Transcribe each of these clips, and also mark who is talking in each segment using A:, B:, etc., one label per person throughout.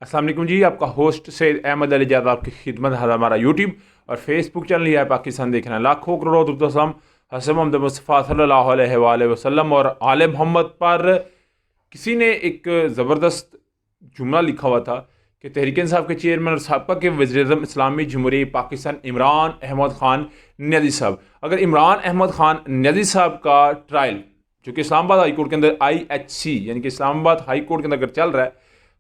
A: अस्सलाम वालेकुम जी, आपका होस्ट सैयद अहमद अली जाद आपकी खिदमत है। हमारा यूट्यूब और फेसबुक चैनल ही है पाकिस्तान देखना है। लाखों करोड़ों दुर्दसम हसन मोहम्मद मुस्तफ़ा सल्लल्लाहु अलैहि वसल्लम और आले मोहम्मद पर किसी ने एक ज़बरदस्त जुमला लिखा हुआ था कि तहरीक इंसाफ के चेयरमैन और साबका के वज़ीर-ए-आज़म इस्लामी जमहूरिया पाकिस्तान इमरान अहमद ख़ान न्याज़ी साहब, अगर इमरान अहमद ख़ान न्याज़ी साहब का ट्रायल जो कि इस्लामाबाद हाई कोर्ट के अंदर IHC यानी कि इस्लामाबाद हाई कोर्ट के अंदर अगर चल रहा है,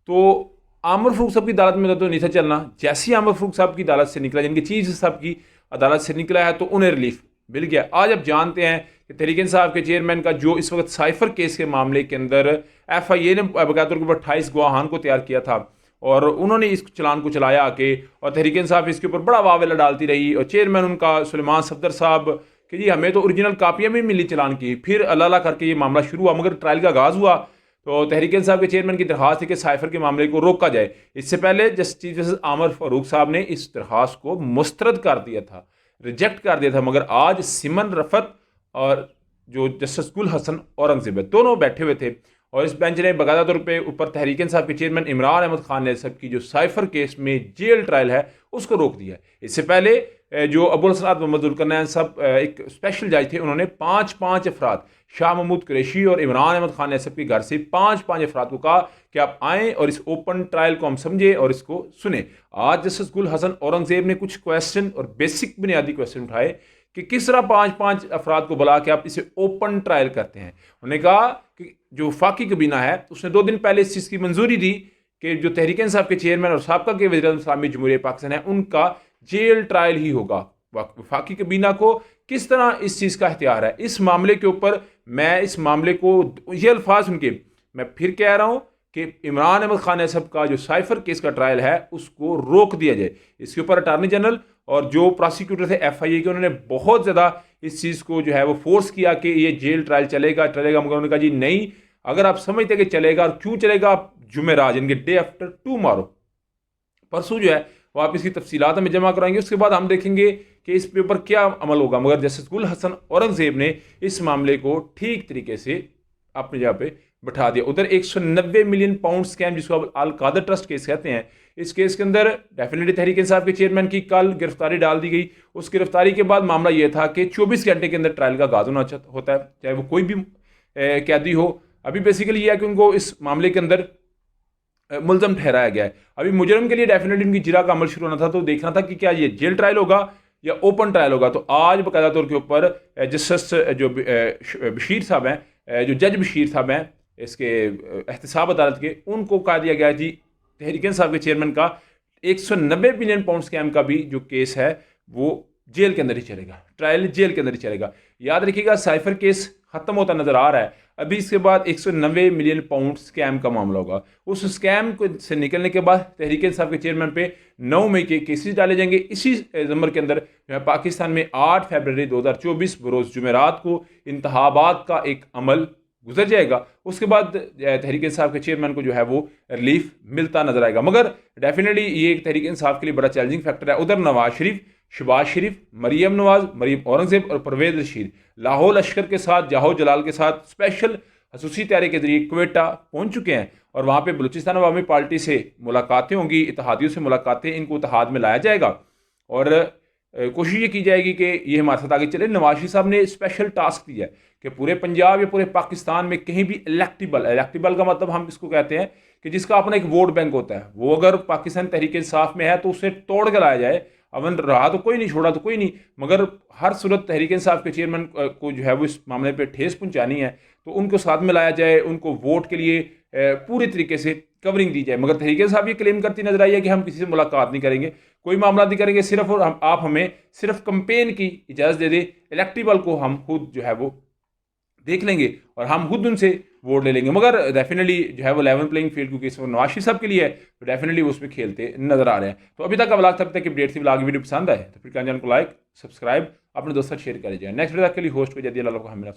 A: तो आमिर फ़ारूक साहब की अदालत में तो नहीं था चलना। जैसे ही आमिर फ़ारूक साहब की अदालत से निकला, यानी कि चीफ जस्टिस साहब की अदालत से निकला है, तो उन्हें रिलीफ मिल गया। आज आप जानते हैं कि तहरीक इंसाफ के चेयरमैन का जो इस वक्त साइफर केस के मामले के अंदर FIA ने बकायदा तौर पर 28 गवाहान को तैयार किया था और उन्होंने इस चलान को चलाया आके, और तहरीक इंसाफ इसके ऊपर बड़ा वावेला डालती रही। और चेयरमैन उनका सुलेमान सफदर साहब कि जी हमें तो ओरिजिनल कापियाँ भी मिली चलान की। फिर अल्लाह करके ये मामला शुरू हुआ, मगर ट्रायल का आगाज़ हुआ तो तहरीक इंसाफ के चेयरमैन की दरख्वास्त थी कि साइफर के मामले को रोका जाए। इससे पहले चीफ जस्टिस आमिर फ़ारूक साहब ने इस दरख्वास्त को मुस्तरद कर दिया था, रिजेक्ट कर दिया था। मगर आज सिमन रफ़त और जो जस्टिस गुल हसन औरंगज़ेब दोनों बैठे हुए थे और इस बेंच ने बाकायदा तौर पर ऊपर तहरीक इंसाफ के चेयरमैन इमरान अहमद ख़ान ने सब की जो साइफर केस में जेल ट्रायल है उसको रोक दिया। इससे पहले जो अबुल हसन मोहम्मद जुल्करनैन सब एक स्पेशल जज थे, उन्होंने पाँच अफराद शाह महमूद कुरैशी और इमरान अहमद ख़ान ने सब के घर से पाँच अफराद को कहा कि आप आएँ और इस ओपन ट्रायल को हम समझें और इसको सुने। आज जस्टिस गुल हसन औरंगज़ेब ने कुछ क्वेश्चन और बेसिक बुनियादी क्वेश्चन उठाए कि किस तरह पाँच अफराद को बुला के आप इसे ओपन ट्रायल करते हैं। उन्होंने कहा कि जो वफाकी कबीना है उसने 2 दिन पहले इस चीज़ की मंजूरी दी कि जो तहरीक इंसाफ के चेयरमैन और साबका के वज़ीर-ए-आज़म इस्लामी जमहूरिया पाकिस्तान है उनका जेल ट्रायल ही होगा। वफाकी कबीना को किस तरह इस चीज़ का इख्तियार है इस मामले के ऊपर, मैं इस मामले को ये अल्फाज सुन के मैं फिर कह रहा हूँ कि इमरान अहमद ख़ान साहब का जो साइफर केस का ट्रायल है उसको रोक दिया जाए। इसके ऊपर अटार्नी जनरल और जो प्रोसिक्यूटर थे FIA के, उन्होंने बहुत ज़्यादा इस चीज़ को जो है वो फोर्स किया कि ये जेल ट्रायल चलेगा, मगर उन्होंने कहा जी नहीं, अगर आप समझते हैं कि चलेगा और क्यों चलेगा, आप जुमेरात यानी कि डे आफ्टर टुमारो परसों जो है वो आप इसकी तफसीलात हमें जमा कराएंगे। उसके बाद हम देखेंगे कि इस पे ऊपर क्या अमल होगा। मगर जस्टिस गुल हसन औरंगज़ेब ने इस मामले को ठीक तरीके से अपनी जगह पे बैठा दिया। उधर 190 मिलियन पाउंड स्कैम जिसको अब अल कादर ट्रस्ट केस कहते हैं, इस केस के अंदर डेफिनेटली तहरीक इंसाफ के चेयरमैन की कल गिरफ्तारी डाल दी गई। उस गिरफ्तारी के बाद मामला यह था कि 24 घंटे के अंदर ट्रायल का आगाज होना होता है, चाहे वो कोई भी कैदी हो। अभी बेसिकली यह है कि उनको इस मामले के अंदर मुलजम ठहराया गया है। अभी मुजरम के लिए डेफिनेटली उनकी जिरा का अमल शुरू होना था, तो देखना था कि क्या ये जेल ट्रायल होगा या ओपन ट्रायल होगा। तो आज बाकायदा तौर के ऊपर जस्टिस जो बशीर साहब हैं, जो जज बशीर साहब हैं इसके एहतसाब अदालत के, उनको कहा दिया गया जी तहरीक इंसाफ के चेयरमैन का 190 मिलियन पाउंड स्कैम का भी जो केस है वो जेल के अंदर ही चलेगा, ट्रायल जेल के अंदर ही चलेगा। याद रखिएगा साइफर केस खत्म होता नजर आ रहा है, अभी इसके बाद 190 मिलियन पाउंड स्कैम का मामला होगा। उस स्कैम को से निकलने के बाद तहरीक इंसाफ के चेयरमैन पे 9 मई के केसेस डाले जाएंगे। इसी नंबर के अंदर पाकिस्तान में 8 फरवरी 2024 बरोज़ जुमेरात को इंतखाबात का एक अमल गुजर जाएगा। उसके बाद तहरीक इंसाफ के चेयरमैन को जो है वो रिलीफ मिलता नजर आएगा। मगर डेफिनेटली ये एक तहरीक इंसाफ के लिए बड़ा चैलेंजिंग फैक्टर है। उधर नवाज शरीफ, शहबाज शरीफ, मरियम नवाज, मरियम औरंगजेब और परवेज रशीद लाहौर लश्कर के साथ, जाहो जलाल के साथ स्पेशल खसूसी तैयारी के जरिए क्वेटा पहुंच चुके हैं और वहां पे बलूचिस्तान अवामी पार्टी से मुलाकातें होंगी, इत्तेहादियों से मुलाकातें, इनको इत्तेहाद में लाया जाएगा और कोशिश ये की जाएगी कि ये हमारे साथ आगे चले। नवाज शरीफ साहब ने स्पेशल टास्क दिया है कि पूरे पंजाब या पूरे पाकिस्तान में कहीं भी इलेक्टिबल का मतलब हम इसको कहते हैं कि जिसका अपना एक वोट बैंक होता है, वो अगर पाकिस्तान तहरीक इंसाफ में है तो उसे तोड़ के लाया जाए। अमन रहा तो कोई नहीं, छोड़ा तो कोई नहीं, मगर हर सूरत तहरीक इंसाफ के चेयरमैन को जो है वो इस मामले पे ठेस पहुंचानी है, तो उनको साथ में लाया जाए, उनको वोट के लिए पूरी तरीके से कवरिंग दी जाए। मगर तहरीक इंसाफ ये क्लेम करती नजर आई है कि हम किसी से मुलाकात नहीं करेंगे, कोई मामला नहीं करेंगे, सिर्फ और आप हमें सिर्फ कंपेन की इजाज़त दे दें, इलेक्टिबल को हम खुद जो है वो देख लेंगे और हम खुद उनसे वोट ले लेंगे। मगर डेफिनेटली जो है वो लेवल प्लेइंग फील्ड क्योंकि इस नवाज शरीफ साहब के लिए है, तो डेफिनेटली वो उसमें खेलते नजर आ रहे हैं। तो अभी तक अब तक की अपडेट थी, ब्लॉग वीडियो पसंद आए तो फिर चैनल को लाइक, सब्सक्राइब, अपने दोस्तों शेयर कर दीजिए। नेक्स्ट वीडियो के लिए होस्ट को जल्दी अल्लाह को हमें।